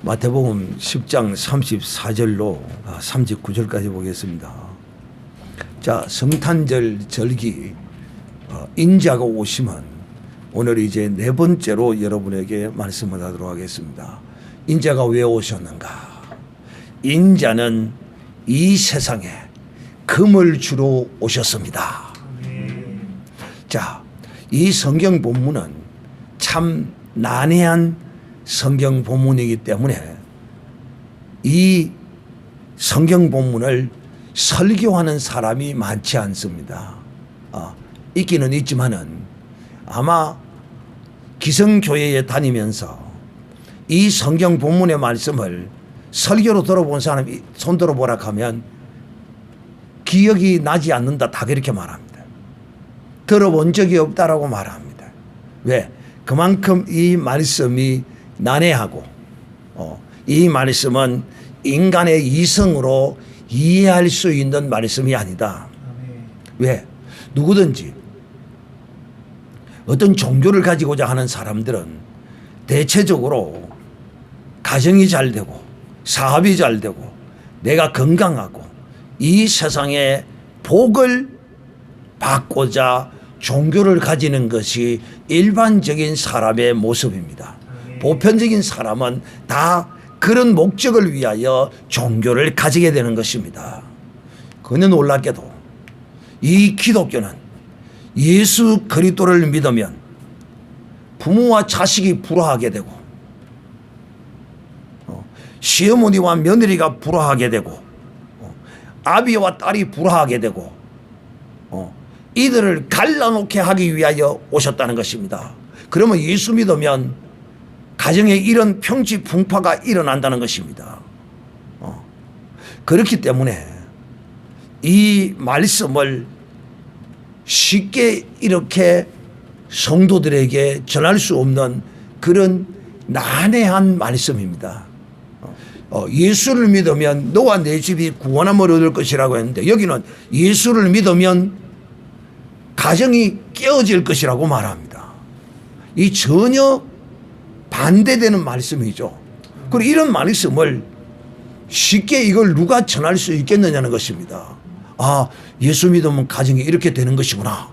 마태복음 10장 34절로 39절까지 보겠습니다. 자, 성탄절 절기 인자가 오시면 오늘 이제 네 번째로 여러분에게 말씀을 하도록 하겠습니다. 인자가 왜 오셨는가? 인자는 이 세상에 금을 주러 오셨습니다. 자, 이 성경 본문은 참 난해한 성경 본문이기 때문에 이 성경 본문을 설교하는 사람이 많지 않습니다. 있기는 있지만은 아마 기성교회에 다니면서 이 성경 본문의 말씀을 설교로 들어본 사람이 손 들어보라 하면 기억이 나지 않는다, 다 그렇게 말합니다. 들어본 적이 없다라고 말합니다. 왜? 그만큼 이 말씀이 난해하고 이 말씀은 인간의 이성으로 이해할 수 있는 말씀이 아니다. 왜? 누구든지 어떤 종교를 가지고자 하는 사람들은 대체적으로 가정이 잘 되고 사업이 잘 되고 내가 건강하고 이 세상에 복을 받고자 종교를 가지는 것이 일반적인 사람의 모습입니다. 보편적인 사람은 다 그런 목적을 위하여 종교를 가지게 되는 것입니다. 그는 놀랍게도 이 기독교는 예수 그리스도를 믿으면 부모와 자식이 불화하게 되고 시어머니와 며느리가 불화하게 되고 아비와 딸이 불화하게 되고 이들을 갈라놓게 하기 위하여 오셨다는 것입니다. 그러면 예수 믿으면 가정에 이런 평지풍파가 일어난다는 것입니다. 그렇기 때문에 이 말씀을 쉽게 이렇게 성도들에게 전할 수 없는 그런 난해한 말씀입니다. 예수를 믿으면 너와 내 집이 구원함을 얻을 것이라고 했는데 여기는 예수를 믿으면 가정이 깨어질 것이라고 말합니다. 이 전혀 반대되는 말씀이죠. 그리고 이런 말씀을 쉽게 이걸 누가 전할 수 있겠느냐는 것입니다. 아, 예수 믿으면 가정이 이렇게 되는 것이구나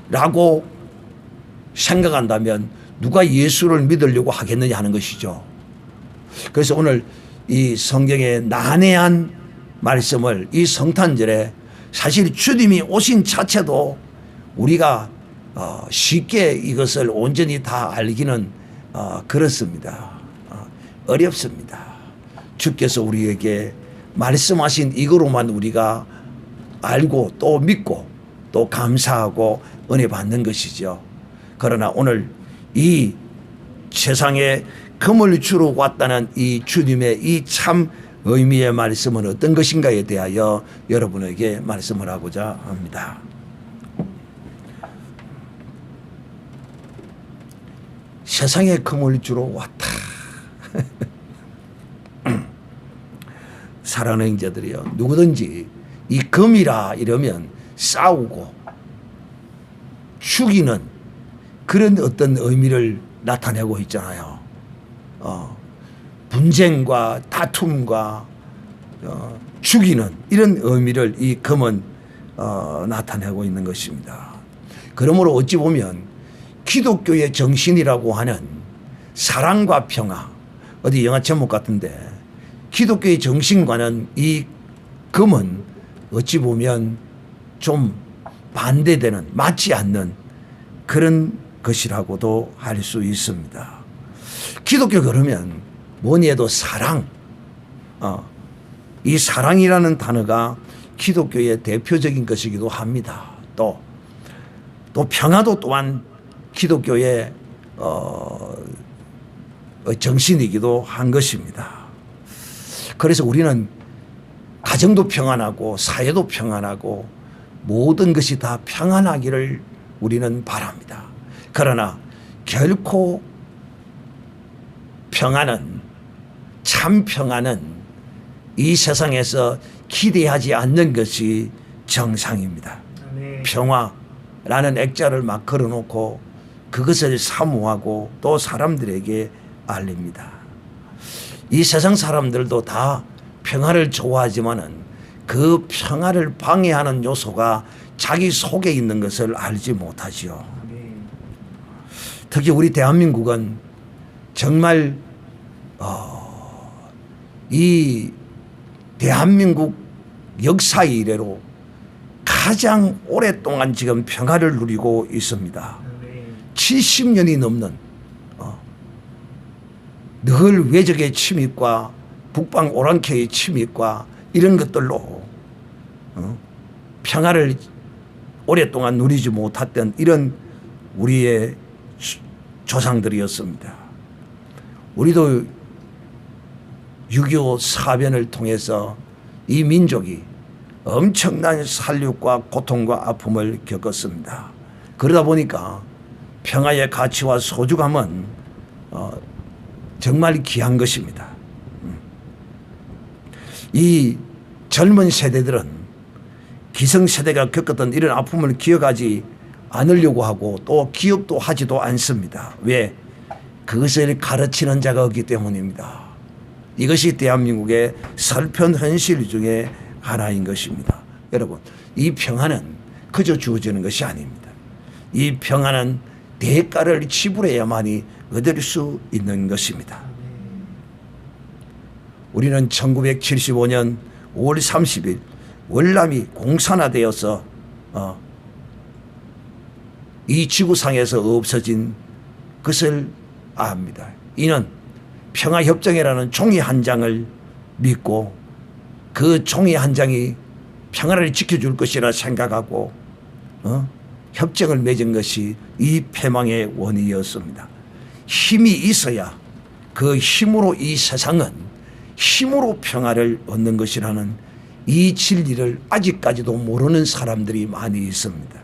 라고 생각한다면 누가 예수를 믿으려고 하겠느냐 하는 것이죠. 그래서 오늘 이 성경의 난해한 말씀을 이 성탄절에 사실 주님이 오신 자체도 우리가 쉽게 이것을 온전히 다 알기는 그렇습니다. 어렵습니다. 주께서 우리에게 말씀하신 이거로만 우리가 알고 또 믿고 또 감사하고 은혜 받는 것이죠. 그러나 오늘 이 세상에 금을 주러 왔다는 이 주님의 이 참 의미의 말씀은 어떤 것인가에 대하여 여러분에게 말씀을 하고자 합니다. 세상에 금을 주러 왔다. 사랑하는 형제들이요, 누구든지 이 금이라 이러면 싸우고 죽이는 그런 어떤 의미를 나타내고 있잖아요. 분쟁과 다툼과 죽이는 이런 의미를 이 금은 나타내고 있는 것입니다. 그러므로 어찌 보면 기독교의 정신이라고 하는 사랑과 평화, 어디 영화 제목 같은데 기독교의 정신과는 이 금은 어찌 보면 좀 반대되는, 맞지 않는 그런 것이라고도 할 수 있습니다. 기독교 그러면 뭐니 해도 사랑, 이 사랑이라는 단어가 기독교의 대표적인 것이기도 합니다. 또 평화도 또한 기독교의 정신이기도 한 것입니다. 그래서 우리는 가정도 평안하고 사회도 평안하고 모든 것이 다 평안하기를 우리는 바랍니다. 그러나 결코 평안은, 참 평안은 이 세상에서 기대하지 않는 것이 정상입니다. 평화라는 액자를 막 걸어놓고 그것을 사모하고 또 사람들에게 알립니다. 이 세상 사람들도 다 평화를 좋아하지만은 그 평화를 방해하는 요소가 자기 속에 있는 것을 알지 못하지요. 특히 우리 대한민국은 정말 이 대한민국 역사 이래로 가장 오랫동안 지금 평화를 누리고 있습니다. 70년이 넘는 늘 외적의 침입과 북방 오랑캐의 침입과 이런 것들로 평화를 오랫동안 누리지 못했던 이런 우리의 조상들이었습니다. 우리도 6.25 사변을 통해서 이 민족이 엄청난 살육과 고통과 아픔을 겪었습니다. 그러다 보니까 평화의 가치와 소중함은 정말 귀한 것입니다. 이 젊은 세대들은 기성세대가 겪었던 이런 아픔을 기억하지 않으려고 하고 또 기억도 하지도 않습니다. 왜? 그것을 가르치는 자가 없기 때문입니다. 이것이 대한민국의 슬픈 현실 중에 하나인 것입니다. 여러분, 이 평화는 그저 주어지는 것이 아닙니다. 이 평화는 대가를 지불해야만이 얻을 수 있는 것입니다. 우리는 1975년 5월 30일 월남이 공산화되어서 이 지구상에서 없어진 것을 압니다. 이는 평화협정이라는 종이 한 장을 믿고 그 종이 한 장이 평화를 지켜줄 것이라 생각하고 협정을 맺은 것이 이 패망의 원인이었습니다. 힘이 있어야 그 힘으로 이 세상은 힘으로 평화를 얻는 것이라는 이 진리를 아직까지도 모르는 사람들이 많이 있습니다.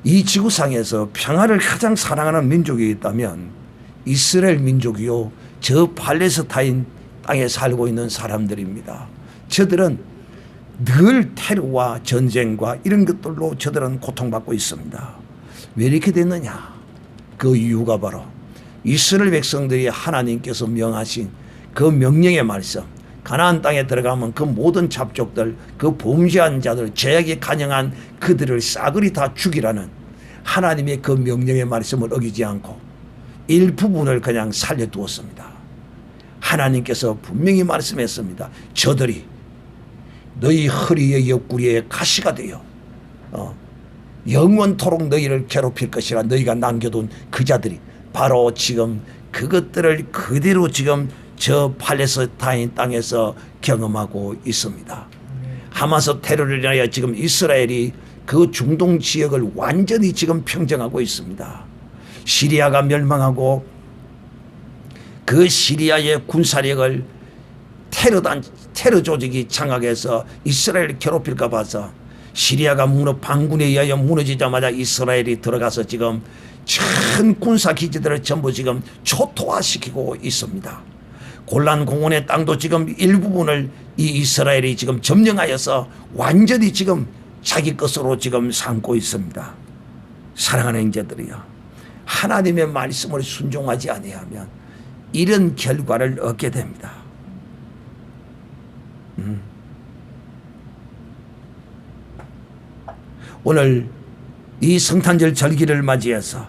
이 지구상에서 평화를 가장 사랑하는 민족이 있다면 이스라엘 민족이요, 저 팔레스타인 땅에 살고 있는 사람들입니다. 저들은 늘 테러와 전쟁과 이런 것들로 저들은 고통받고 있습니다. 왜 이렇게 됐느냐? 그 이유가 바로 이스라엘 백성들이 하나님께서 명하신 그 명령의 말씀, 가나안 땅에 들어가면 그 모든 잡족들, 그 범죄한 자들, 죄악에 간영한 그들을 싸그리 다 죽이라는 하나님의 그 명령의 말씀을 어기지 않고 일부분을 그냥 살려두었습니다. 하나님께서 분명히 말씀했습니다. 저들이 너희 허리의 옆구리에 가시가 되어 영원토록 너희를 괴롭힐 것이라 너희가 남겨둔 그 자들이 바로 지금 그것들을 그대로 지금 저 팔레스타인 땅에서 경험하고 있습니다. 하마스 테러를 인하여 지금 이스라엘이 그 중동 지역을 완전히 지금 평정하고 있습니다. 시리아가 멸망하고 그 시리아의 군사력을 테러 조직이 장악해서 이스라엘을 괴롭힐까 봐서 시리아가 반군에 의하여 무너지자마자 이스라엘이 들어가서 지금 전 군사 기지들을 전부 지금 초토화시키고 있습니다. 골란 공원의 땅도 지금 일부분을 이 이스라엘이 지금 점령하여서 완전히 지금 자기 것으로 지금 삼고 있습니다. 사랑하는 형제들이여, 하나님의 말씀을 순종하지 아니하면 이런 결과를 얻게 됩니다. 오늘 이 성탄절 절기를 맞이해서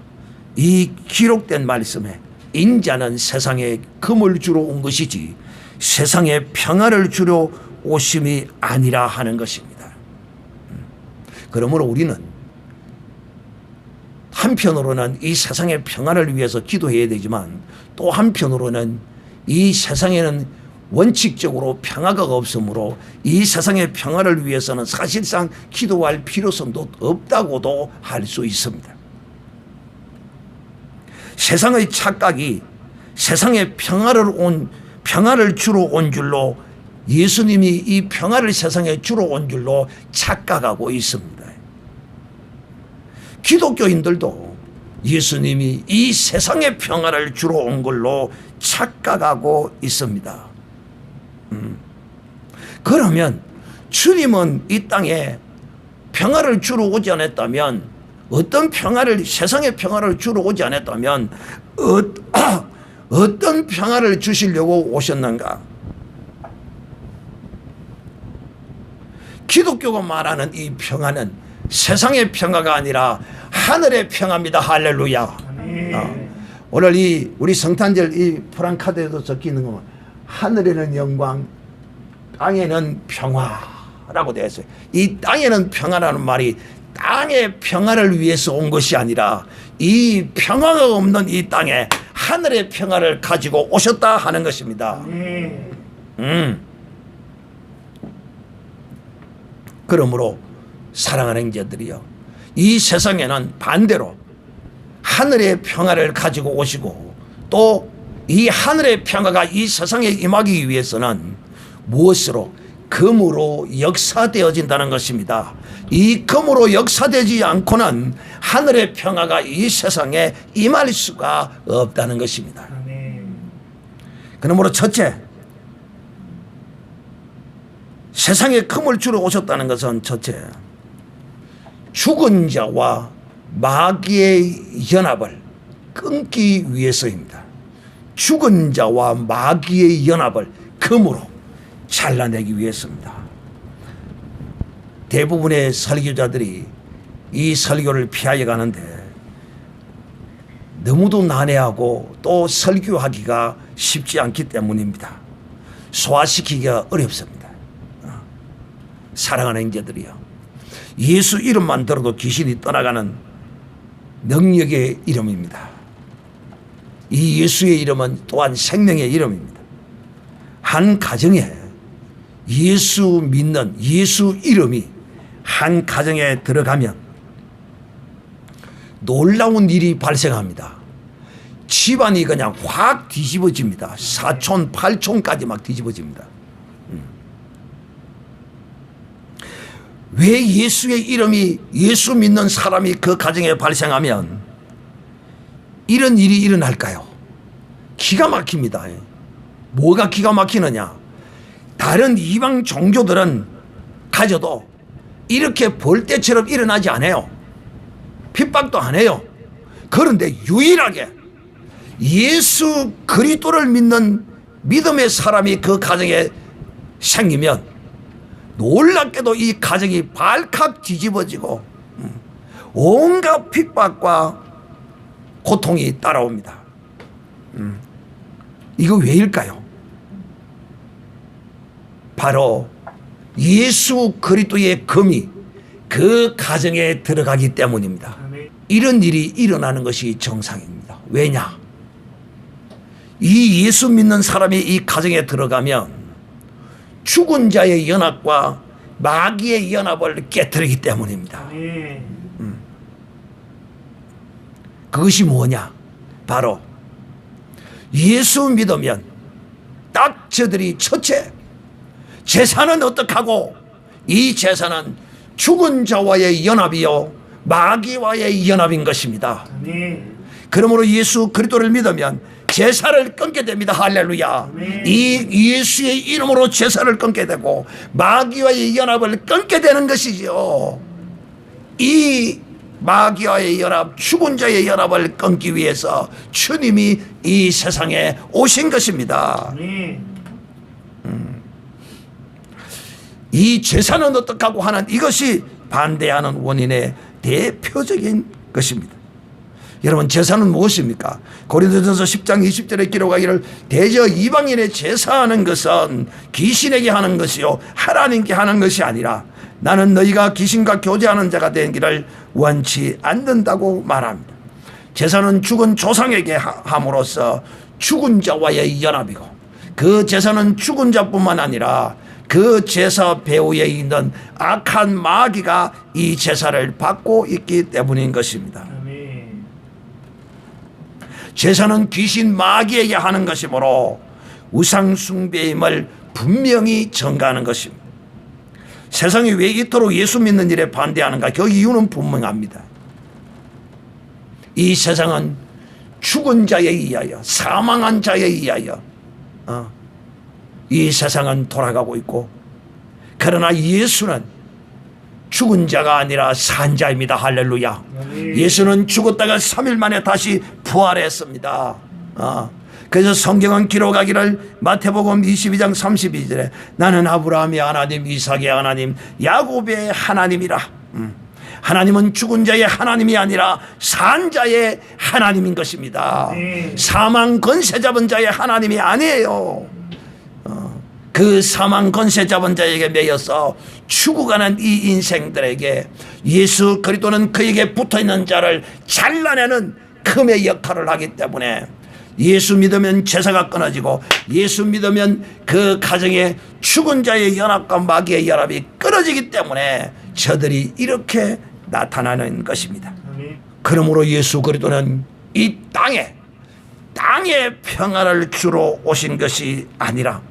이 기록된 말씀에 인자는 세상에 금을 주러 온 것이지 세상에 평화를 주러 오심이 아니라 하는 것입니다. 그러므로 우리는 한편으로는 이 세상의 평화를 위해서 기도해야 되지만 또 한편으로는 이 세상에는 원칙적으로 평화가 없으므로 이 세상의 평화를 위해서는 사실상 기도할 필요성도 없다고도 할 수 있습니다. 세상의 착각이 세상에 평화를 주러 온 줄로 예수님이 이 평화를 세상에 주러 온 줄로 착각하고 있습니다. 기독교인들도 예수님이 이 세상의 평화를 주러 온 걸로 착각하고 있습니다. 그러면 주님은 이 땅에 평화를 주러 오지 않았다면, 어떤 평화를, 세상의 평화를 주러 오지 않았다면 어떤 평화를 주시려고 오셨는가? 기독교가 말하는 이 평화는 세상의 평화가 아니라 하늘의 평화입니다. 할렐루야. 오늘 이 우리 성탄절 이 프랑카드에도 적혀 있는 거 하늘에는 영광, 땅에는 평화라고 되어 있어요. 이 땅에는 평화라는 말이 땅의 평화를 위해서 온 것이 아니라 이 평화가 없는 이 땅에 하늘의 평화를 가지고 오셨다 하는 것입니다. 그러므로 사랑하는 형제들이요, 이 세상에는 반대로 하늘의 평화를 가지고 오시고 또 이 하늘의 평화가 이 세상에 임하기 위해서는 무엇으로? 금으로 역사되어진다는 것입니다. 이 금으로 역사되지 않고는 하늘의 평화가 이 세상에 임할 수가 없다는 것입니다. 그러므로 첫째, 세상에 금을 주러 오셨다는 것은 첫째, 죽은 자와 마귀의 연합을 끊기 위해서입니다. 죽은 자와 마귀의 연합을 금으로 잘라내기 위해서입니다. 대부분의 설교자들이 이 설교를 피하여 가는데 너무도 난해하고 또 설교하기가 쉽지 않기 때문입니다. 소화시키기가 어렵습니다. 사랑하는 형제들이요, 예수 이름만 들어도 귀신이 떠나가는 능력의 이름입니다. 이 예수의 이름은 또한 생명의 이름입니다. 한 가정에 예수 믿는 예수 이름이 한 가정에 들어가면 놀라운 일이 발생합니다. 집안이 그냥 확 뒤집어집니다. 사촌, 팔촌까지 막 뒤집어집니다. 왜 예수의 이름이, 예수 믿는 사람이 그 가정에 발생하면 이런 일이 일어날까요? 기가 막힙니다. 뭐가 기가 막히느냐? 다른 이방 종교들은 가져도 이렇게 벌떼처럼 일어나지 않아요. 핍박도 안 해요. 그런데 유일하게 예수 그리스도를 믿는 믿음의 사람이 그 가정에 생기면 놀랍게도 이 가정이 발칵 뒤집어지고 온갖 핍박과 고통이 따라옵니다. 이거 왜일까요? 바로 예수 그리스도의 금이 그 가정에 들어가기 때문입니다. 이런 일이 일어나는 것이 정상입니다. 왜냐? 이 예수 믿는 사람이 이 가정에 들어가면 죽은 자의 연합과 마귀의 연합을 깨뜨리기 때문입니다. 그것이 뭐냐? 바로 예수 믿으면 딱 저들이 첫째, 제사는 어떻게 하고? 이 제사는 죽은 자와의 연합이요 마귀와의 연합인 것입니다. 그러므로 예수 그리스도를 믿으면 제사를 끊게 됩니다. 할렐루야. 이 예수의 이름으로 제사를 끊게 되고 마귀와의 연합을 끊게 되는 것이죠. 이 마귀와의 연합, 죽은 자의 연합을 끊기 위해서 주님이 이 세상에 오신 것입니다. 이 제사는 어떻게 하고 하는 이것이 반대하는 원인의 대표적인 것입니다. 여러분, 제사는 무엇입니까? 고린도전서 10장 20절에 기록하기를 대저 이방인의 제사하는 것은 귀신에게 하는 것이요 하나님께 하는 것이 아니라 나는 너희가 귀신과 교제하는 자가 되기를 원치 않는다고 말합니다. 제사는 죽은 조상에게 함으로써 죽은 자와의 연합이고 그 제사는 죽은 자뿐만 아니라 그 제사 배후에 있는 악한 마귀가 이 제사를 받고 있기 때문인 것입니다. 제사는 귀신 마귀에게 하는 것이므로 우상 숭배임을 분명히 전가하는 것입니다. 세상이 왜 이토록 예수 믿는 일에 반대하는가? 그 이유는 분명합니다. 이 세상은 죽은 자에 의하여, 사망한 자에 의하여 이 세상은 돌아가고 있고, 그러나 예수는 죽은 자가 아니라 산 자입니다. 할렐루야. 예수는 죽었다가 3일 만에 다시 부활했습니다. 그래서 성경은 기록하기를 마태복음 22장 32절에 나는 아브라함의 하나님, 이삭의 하나님, 야곱의 하나님이라. 하나님은 죽은 자의 하나님이 아니라 산 자의 하나님인 것입니다. 사망 권세 잡은 자의 하나님이 아니에요. 그 사망 권세 잡은 자에게 매여서 죽어가는 이 인생들에게 예수 그리스도는 그에게 붙어있는 자를 잘라내는 금의 역할을 하기 때문에 예수 믿으면 제사가 끊어지고 예수 믿으면 그 가정에 죽은 자의 연합과 마귀의 연합이 끊어지기 때문에 저들이 이렇게 나타나는 것입니다. 그러므로 예수 그리스도는 이 땅에 평안을 주러 오신 것이 아니라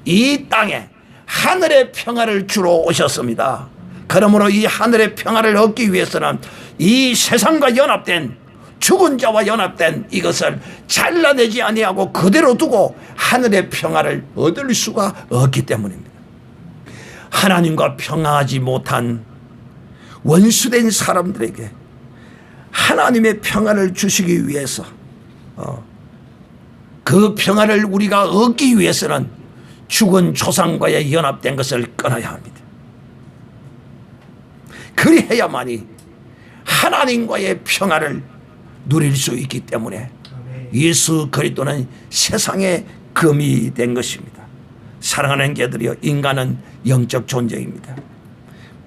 이 땅에 하늘의 평안을 주러 오셨습니다. 그러므로 이 하늘의 평안을 얻기 위해서는 이 세상과 연합된 죽은 자와 연합된 이것을 잘라내지 아니하고 그대로 두고 하늘의 평안을 얻을 수가 없기 때문입니다. 하나님과 평화하지 못한 원수된 사람들에게 하나님의 평안을 주시기 위해서 그 평안을 우리가 얻기 위해서는 죽은 조상과의 연합된 것을 끊어야 합니다. 그리해야만이 하나님과의 평안을 누릴 수 있기 때문에 예수 그리스도는 세상의 금이 된 것입니다. 사랑하는 개들이여, 인간은 영적 존재입니다.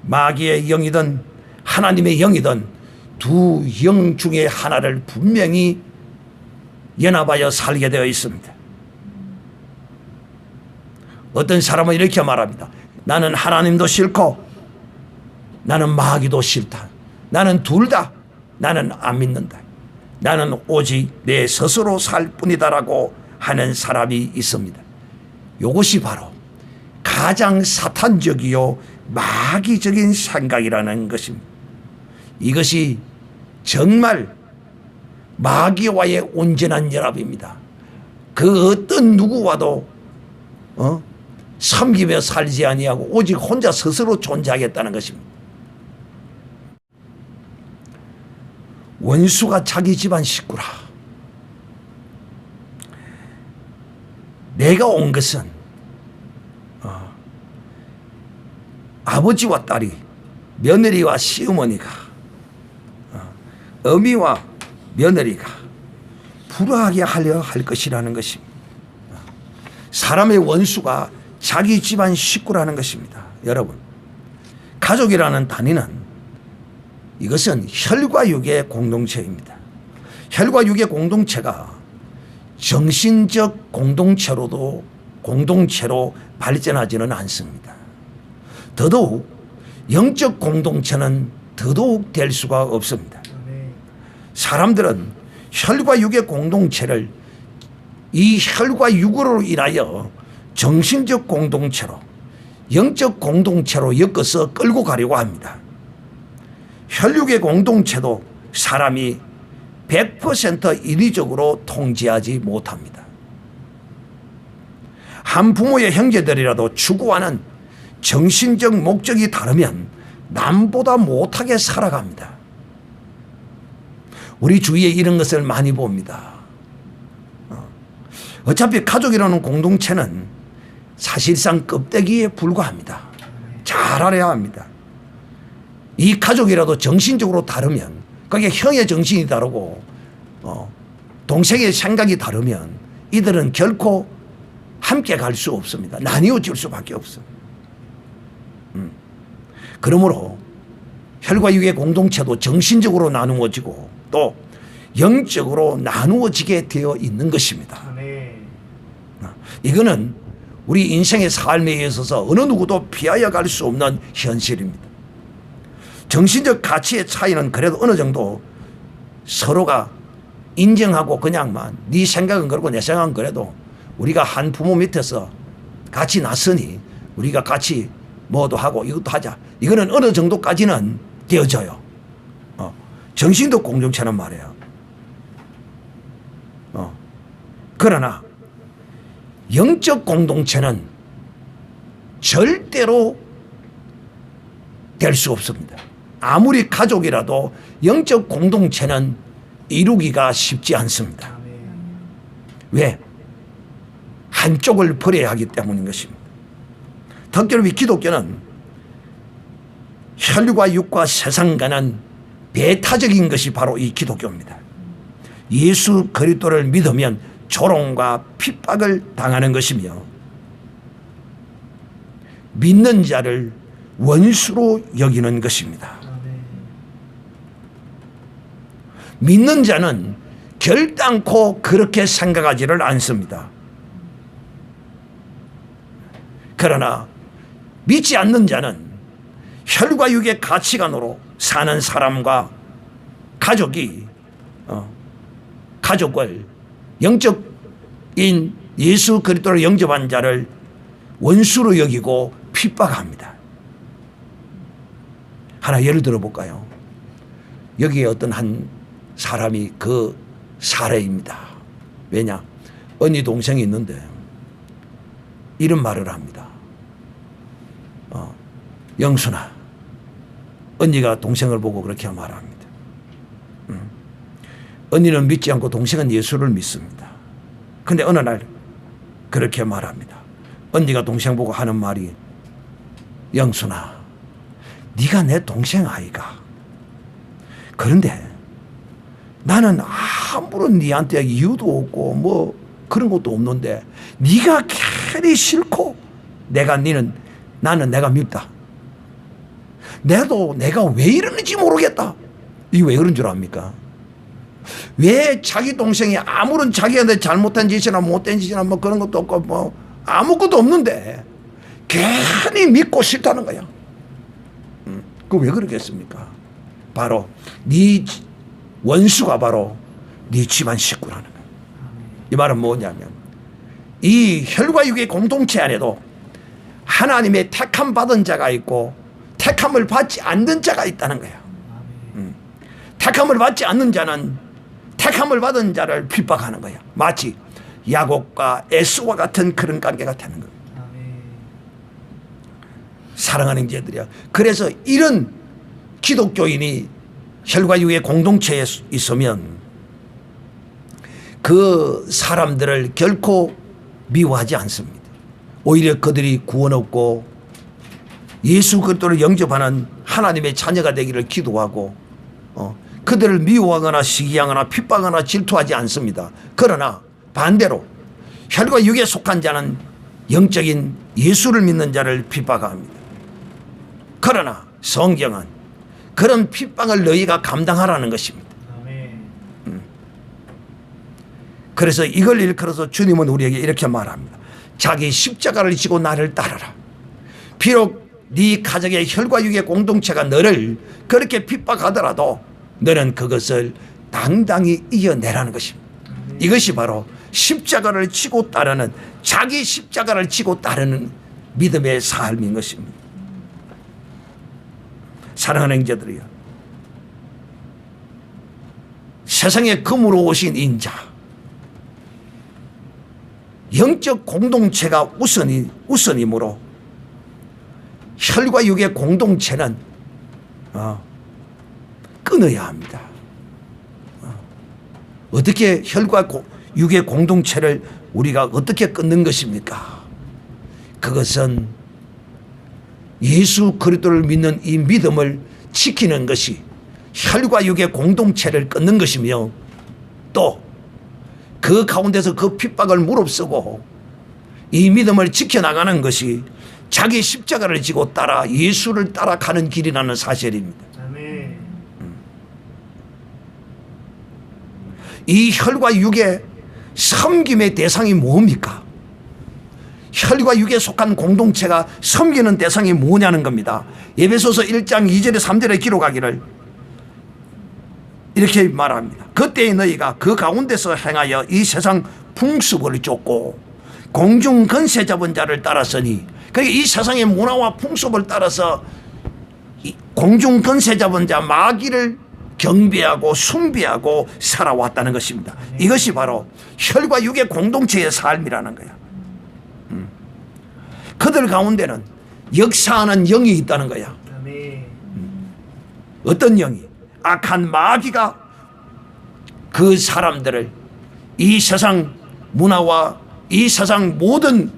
마귀의 영이든 하나님의 영이든 두 영 중에 하나를 분명히 연합하여 살게 되어 있습니다. 어떤 사람은 이렇게 말합니다. 나는 하나님도 싫고 나는 마귀도 싫다. 나는 둘 다 나는 안 믿는다. 나는 오직 내 스스로 살 뿐이다라고 하는 사람이 있습니다. 이것이 바로 가장 사탄적이요 마귀적인 생각이라는 것입니다. 이것이 정말 마귀와의 온전한 연합입니다. 그 어떤 누구와도 섬기며 살지 아니하고 오직 혼자 스스로 존재하겠다는 것입니다. 원수가 자기 집안 식구라. 내가 온 것은 아버지와 딸이, 며느리와 시어머니가, 어미와 며느리가 불화하게 하려 할 것이라는 것입니다. 사람의 원수가 자기 집안 식구라는 것입니다. 여러분, 가족이라는 단위는 이것은 혈과 육의 공동체입니다. 혈과 육의 공동체가 정신적 공동체로 발전하지는 않습니다. 더더욱 영적 공동체는 더더욱 될 수가 없습니다. 사람들은 혈과 육의 공동체를 이 혈과 육으로 인하여 정신적 공동체로, 영적 공동체로 엮어서 끌고 가려고 합니다. 혈육의 공동체도 사람이 100% 인위적으로 통제하지 못합니다. 한 부모의 형제들이라도 추구하는 정신적 목적이 다르면 남보다 못하게 살아갑니다. 우리 주위에 이런 것을 많이 봅니다. 어차피 가족이라는 공동체는 사실상 껍데기에 불과합니다. 잘 알아야 합니다. 이 가족이라도 정신적으로 다르면, 그게 형의 정신이 다르고 동생의 생각이 다르면 이들은 결코 함께 갈 수 없습니다. 나뉘어질 수밖에 없습니다. 그러므로 혈과 육의 공동체도 정신적으로 나누어지고 또 영적으로 나누어지게 되어 있는 것입니다. 이거는 우리 인생의 삶에 있어서 어느 누구도 피하여 갈 수 없는 현실입니다. 정신적 가치의 차이는 그래도 어느 정도 서로가 인정하고 그냥만 네 생각은 그렇고 내 생각은 그래도 우리가 한 부모 밑에서 같이 났으니 우리가 같이 뭐도 하고 이것도 하자. 이거는 어느 정도까지는 되어져요. 정신적 공동체는 말이에요. 그러나 영적 공동체는 절대로 될 수 없습니다. 아무리 가족이라도 영적 공동체는 이루기가 쉽지 않습니다. 왜? 한쪽을 버려야 하기 때문인 것입니다. 특별히 기독교는 혈과 육과 세상과는 배타적인 것이 바로 이 기독교입니다. 예수 그리스도를 믿으면 조롱과 핍박을 당하는 것이며 믿는 자를 원수로 여기는 것입니다. 믿는 자는 결단코 그렇게 생각하지를 않습니다. 그러나 믿지 않는 자는 혈과 육의 가치관으로 사는 사람과 가족을 영적인 예수 그리스도를 영접한 자를 원수로 여기고 핍박합니다. 하나 예를 들어 볼까요? 여기에 어떤 한 사람이 그 사례입니다. 왜냐? 언니 동생이 있는데 이런 말을 합니다. 영순아, 언니가 동생을 보고 그렇게 말합니다. 언니는 믿지 않고 동생은 예수를 믿습니다. 그런데 어느 날 그렇게 말합니다. 언니가 동생 보고 하는 말이, 영순아, 네가 내 동생 아이가. 그런데 나는 아무런 네한테 이유도 없고 뭐 그런 것도 없는데 네가 괜히 싫고 나는 내가 밉다. 내가 왜 이러는지 모르겠다. 이게 왜 그런 줄 압니까? 왜 자기 동생이 아무런 자기한테 잘못한 짓이나 못된 짓이나 뭐 그런 것도 없고 뭐 아무것도 없는데 괜히 믿고 싫다는 거야. 그 왜 그러겠습니까? 바로 네 원수가 바로 네 집안 식구라는 거야. 이 말은 뭐냐면 이 혈과 육의 공동체 안에도 하나님의 택함 받은 자가 있고 택함을 받지 않는 자가 있다는 거야. 택함을 받지 않는 자는 택함을 받은 자를 핍박하는 거야. 마치 야곱과 에스와 같은 그런 관계가 되는 거야. 사랑하는 형제들이야. 그래서 이런 기독교인이 혈과 육의 공동체에 있으면 그 사람들을 결코 미워하지 않습니다. 오히려 그들이 구원 얻고 예수 그리스도를 영접하는 하나님의 자녀가 되기를 기도하고 그들을 미워하거나 시기하거나 핍박하거나 질투하지 않습니다. 그러나 반대로 혈과 육에 속한 자는 영적인 예수를 믿는 자를 핍박합니다. 그러나 성경은 그런 핍박을 너희가 감당하라는 것입니다. 그래서 이걸 일컬어서 주님은 우리에게 이렇게 말합니다. 자기 십자가를 지고 나를 따르라. 비록 네 가족의 혈과 육의 공동체가 너를 그렇게 핍박하더라도 너는 그것을 당당히 이겨내라는 것입니다. 이것이 바로 십자가를 지고 따르는, 자기 십자가를 지고 따르는 믿음의 삶인 것입니다. 사랑하는 형제들이여, 세상에 금으로 오신 인자, 영적 공동체가 우선이므로 혈과 육의 공동체는 끊어야 합니다. 어떻게 혈과 육의 공동체를 우리가 어떻게 끊는 것입니까? 그것은 예수 그리스도를 믿는 이 믿음을 지키는 것이 혈과 육의 공동체를 끊는 것이며, 또 그 가운데서 그 핍박을 무릅쓰고 이 믿음을 지켜나가는 것이 자기 십자가를 지고 따라 예수를 따라가는 길이라는 사실입니다. 이 혈과 육의 섬김의 대상이 뭡니까? 혈과 육에 속한 공동체가 섬기는 대상이 뭐냐는 겁니다. 에베소서 1장 2절에 3절에 기록하기를 이렇게 말합니다. 그때에 너희가 그 가운데서 행하여 이 세상 풍습을 쫓고 공중 권세 잡은 자를 따랐으니, 그러니까 이 세상의 문화와 풍습을 따라서 공중 권세 잡은 자 마귀를 경배하고 숭배하고 살아왔다는 것입니다. 이것이 바로 혈과 육의 공동체의 삶이라는 거야. 그들 가운데는 역사하는 영이 있다는 거야. 어떤 영이? 악한 마귀가 그 사람들을 이 세상 문화와 이 세상 모든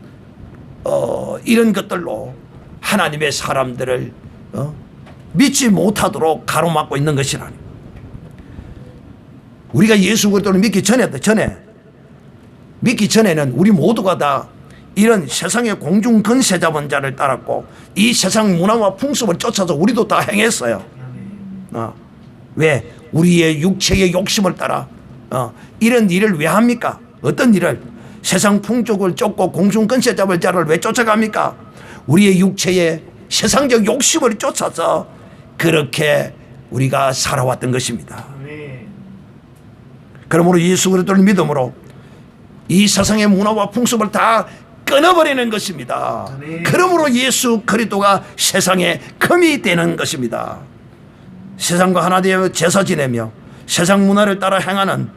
이런 것들로 하나님의 사람들을 믿지 못하도록 가로막고 있는 것이라니. 우리가 예수 그리스도를 믿기 전에는 우리 모두가 다 이런 세상의 공중 권세 잡은 자를 따랐고 이 세상 문화와 풍습을 쫓아서 우리도 다 행했어요. 왜? 우리의 육체의 욕심을 따라 이런 일을 왜 합니까? 어떤 일을? 세상 풍족을 쫓고 공중 권세 잡을 자를 왜 쫓아갑니까? 우리의 육체의 세상적 욕심을 쫓아서 그렇게 우리가 살아왔던 것입니다. 그러므로 예수 그리스도를 믿음으로 이 세상의 문화와 풍습을 다 끊어버리는 것입니다. 그러므로 예수 그리스도가 세상에 금이 되는 것입니다. 세상과 하나 되어 제사 지내며 세상 문화를 따라 행하는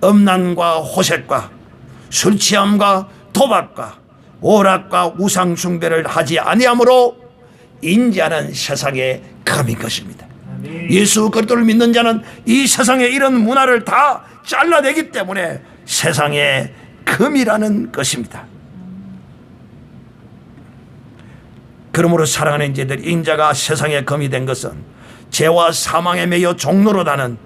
음란과 호색과 술 취함과 도박과 오락과 우상 숭배를 하지 아니하므로 인자는 세상의 금인 것입니다. 예수 그리스도를 믿는 자는 이 세상의 이런 문화를 다 잘라내기 때문에 세상의 금이라는 것입니다. 그러므로 사랑하는 인재들, 인자가 세상의 금이 된 것은 죄와 사망에 매여 종노릇하는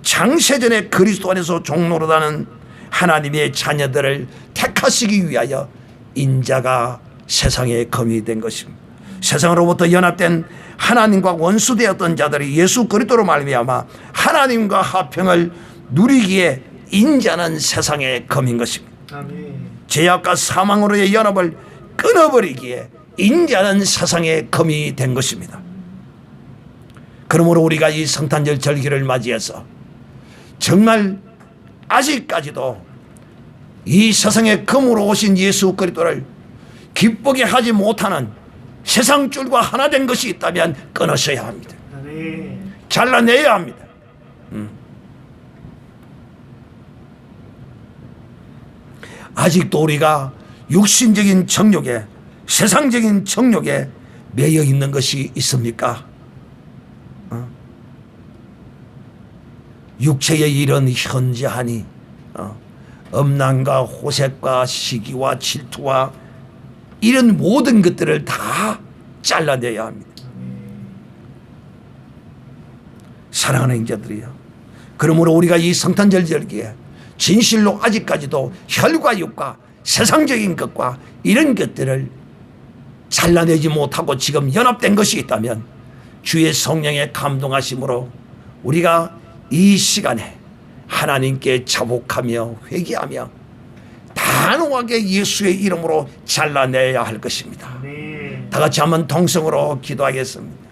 창세전에 그리스도 안에서 종노릇하는 하나님의 자녀들을 택하시기 위하여 인자가 세상의 금이 된 것입니다. 세상으로부터 연합된 하나님과 원수되었던 자들이 예수 그리스도로 말미암아 하나님과 화평을 누리기에 인자는 세상의 금인 것입니다. 죄악과 사망으로의 연합을 끊어버리기에 인자는 세상의 금이 된 것입니다. 그러므로 우리가 이 성탄절 절기를 맞이해서 정말 아직까지도 이 세상의 금으로 오신 예수 그리스도를 기쁘게 하지 못하는 세상 줄과 하나 된 것이 있다면 끊으셔야 합니다. 잘라내야 합니다. 아직도 우리가 육신적인 정욕에 세상적인 정욕에 매여 있는 것이 있습니까? 육체의 일은 현저하니 음란과 호색과 시기와 질투와 이런 모든 것들을 다 잘라내야 합니다. 사랑하는 형제들이요, 그러므로 우리가 이 성탄절 절기에 진실로 아직까지도 혈과 육과 세상적인 것과 이런 것들을 잘라내지 못하고 지금 연합된 것이 있다면 주의 성령의 감동하심으로 우리가 이 시간에 하나님께 자복하며 회개하며 단호하게 예수의 이름으로 잘라내야 할 것입니다. 다 같이 한번 동성으로 기도하겠습니다.